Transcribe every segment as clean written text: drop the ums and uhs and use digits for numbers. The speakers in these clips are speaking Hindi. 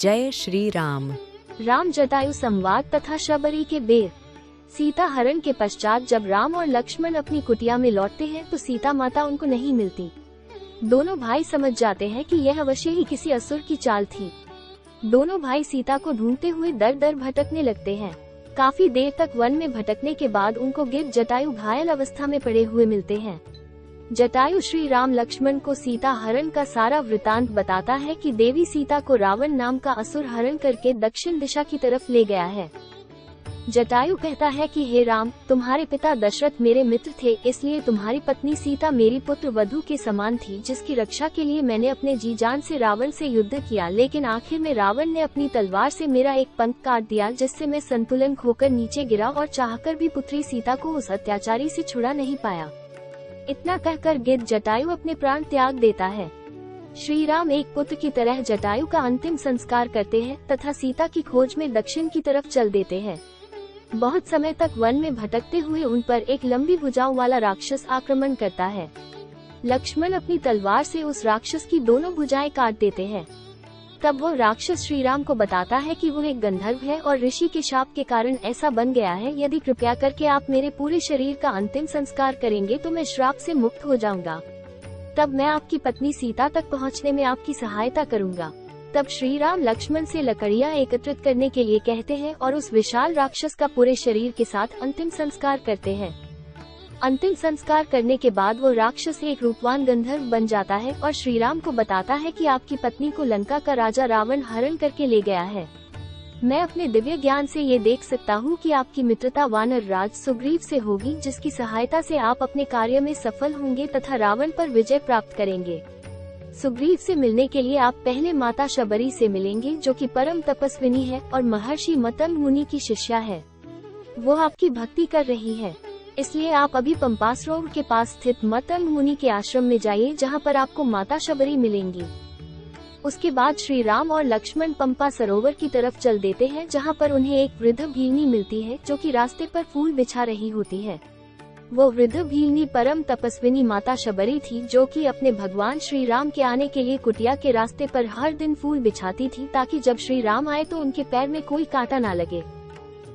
जय श्री राम। राम जटायु संवाद तथा शबरी के बेर। सीता हरण के पश्चात जब राम और लक्ष्मण अपनी कुटिया में लौटते हैं तो सीता माता उनको नहीं मिलती। दोनों भाई समझ जाते हैं कि यह अवश्य ही किसी असुर की चाल थी। दोनों भाई सीता को ढूंढते हुए दर दर भटकने लगते हैं। काफी देर तक वन में भटकने के बाद उनको गिद्ध जटायु घायल अवस्था में पड़े हुए मिलते हैं। जटायु श्री राम लक्ष्मण को सीता हरण का सारा वृतांत बताता है कि देवी सीता को रावण नाम का असुर हरण करके दक्षिण दिशा की तरफ ले गया है। जटायु कहता है कि हे राम, तुम्हारे पिता दशरथ मेरे मित्र थे, इसलिए तुम्हारी पत्नी सीता मेरी पुत्र वधू के समान थी, जिसकी रक्षा के लिए मैंने अपने जी जान से रावण से युद्ध किया। लेकिन आखिर में रावण ने अपनी तलवार से मेरा एक पंख काट दिया, जिससे मैं संतुलन खोकर नीचे गिरा और चाहकर भी पुत्री सीता को उस अत्याचारी से छुड़ा नहीं पाया। इतना कहकर गिद्ध जटायु अपने प्राण त्याग देता है। श्री राम एक पुत्र की तरह जटायु का अंतिम संस्कार करते हैं तथा सीता की खोज में दक्षिण की तरफ चल देते हैं। बहुत समय तक वन में भटकते हुए उन पर एक लंबी भुजाओं वाला राक्षस आक्रमण करता है। लक्ष्मण अपनी तलवार से उस राक्षस की दोनों भुजाएं काट देते हैं। तब वो राक्षस श्री राम को बताता है कि वो एक गंधर्व है और ऋषि के शाप के कारण ऐसा बन गया है। यदि कृपया करके आप मेरे पूरे शरीर का अंतिम संस्कार करेंगे तो मैं श्राप से मुक्त हो जाऊंगा। तब मैं आपकी पत्नी सीता तक पहुंचने में आपकी सहायता करूंगा। तब श्री राम लक्ष्मण से लकड़ियां एकत्रित करने के लिए कहते हैं और उस विशाल राक्षस का पूरे शरीर के साथ अंतिम संस्कार करते हैं। अंतिम संस्कार करने के बाद वो राक्षस एक रूपवान गंधर्व बन जाता है और श्री राम को बताता है कि आपकी पत्नी को लंका का राजा रावण हरण करके ले गया है। मैं अपने दिव्य ज्ञान से ये देख सकता हूँ कि आपकी मित्रता वानर राज सुग्रीव से होगी, जिसकी सहायता से आप अपने कार्य में सफल होंगे तथा रावण पर विजय प्राप्त करेंगे। सुग्रीव से मिलने के लिए आप पहले माता शबरी से मिलेंगे, जो कि परम तपस्विनी है और महर्षि मतंग मुनि की शिष्या है। वो आपकी भक्ति कर रही है, इसलिए आप अभी पंपा सरोवर के पास स्थित मतंग मुनि के आश्रम में जाइए, जहाँ पर आपको माता शबरी मिलेंगी। उसके बाद श्री राम और लक्ष्मण पंपा सरोवर की तरफ चल देते हैं, जहाँ पर उन्हें एक वृद्ध भीलनी मिलती है, जो कि रास्ते पर फूल बिछा रही होती है। वो वृद्ध भीलनी परम तपस्विनी माता शबरी थी, जो कि अपने भगवान श्री राम के आने के लिए कुटिया के रास्ते पर हर दिन फूल बिछाती थी, ताकि जब श्री राम आए तो उनके पैर में कोई कांटा ना लगे।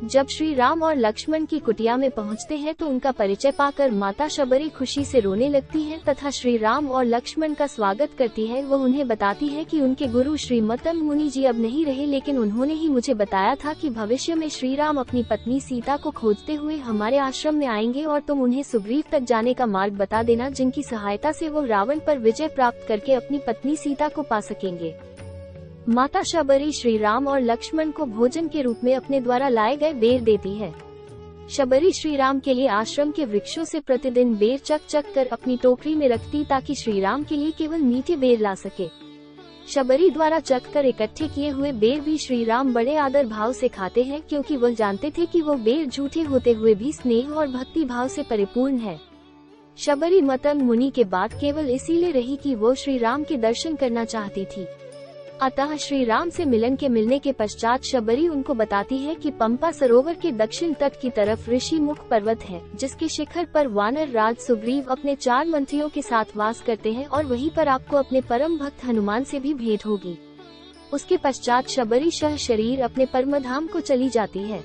जब श्री राम और लक्ष्मण की कुटिया में पहुंचते हैं तो उनका परिचय पाकर माता शबरी खुशी से रोने लगती है तथा श्री राम और लक्ष्मण का स्वागत करती है। वो उन्हें बताती है कि उनके गुरु श्री मतंग मुनि जी अब नहीं रहे, लेकिन उन्होंने ही मुझे बताया था कि भविष्य में श्री राम अपनी पत्नी सीता को खोजते हुए हमारे आश्रम में आएंगे और तुम उन्हें सुग्रीव तक जाने का मार्ग बता देना, जिनकी सहायता से वो रावण पर विजय प्राप्त करके अपनी पत्नी सीता को पा सकेंगे। माता शबरी श्री राम और लक्ष्मण को भोजन के रूप में अपने द्वारा लाए गए बेर देती है। शबरी श्री राम के लिए आश्रम के वृक्षों से प्रतिदिन बेर चक चक कर अपनी टोकरी में रखती, ताकि श्री राम के लिए केवल मीठे बेर ला सके। शबरी द्वारा चक कर इकट्ठे किए हुए बेर भी श्री राम बड़े आदर भाव से खाते हैं, क्योंकि वह जानते थे कि वो बेर झूठे होते हुए भी स्नेह और भक्ति भाव से परिपूर्ण है। शबरी मतंग मुनि के बाद केवल इसीलिए रही कि वो श्री राम के दर्शन करना चाहती थी। अतः श्री राम से मिलने के पश्चात शबरी उनको बताती है कि पंपा सरोवर के दक्षिण तट की तरफ ऋषि मुख पर्वत है, जिसके शिखर पर वानर राज सुग्रीव अपने 4 मंत्रियों के साथ वास करते हैं और वहीं पर आपको अपने परम भक्त हनुमान से भी भेंट होगी। उसके पश्चात शबरी शरीर अपने परमधाम को चली जाती है।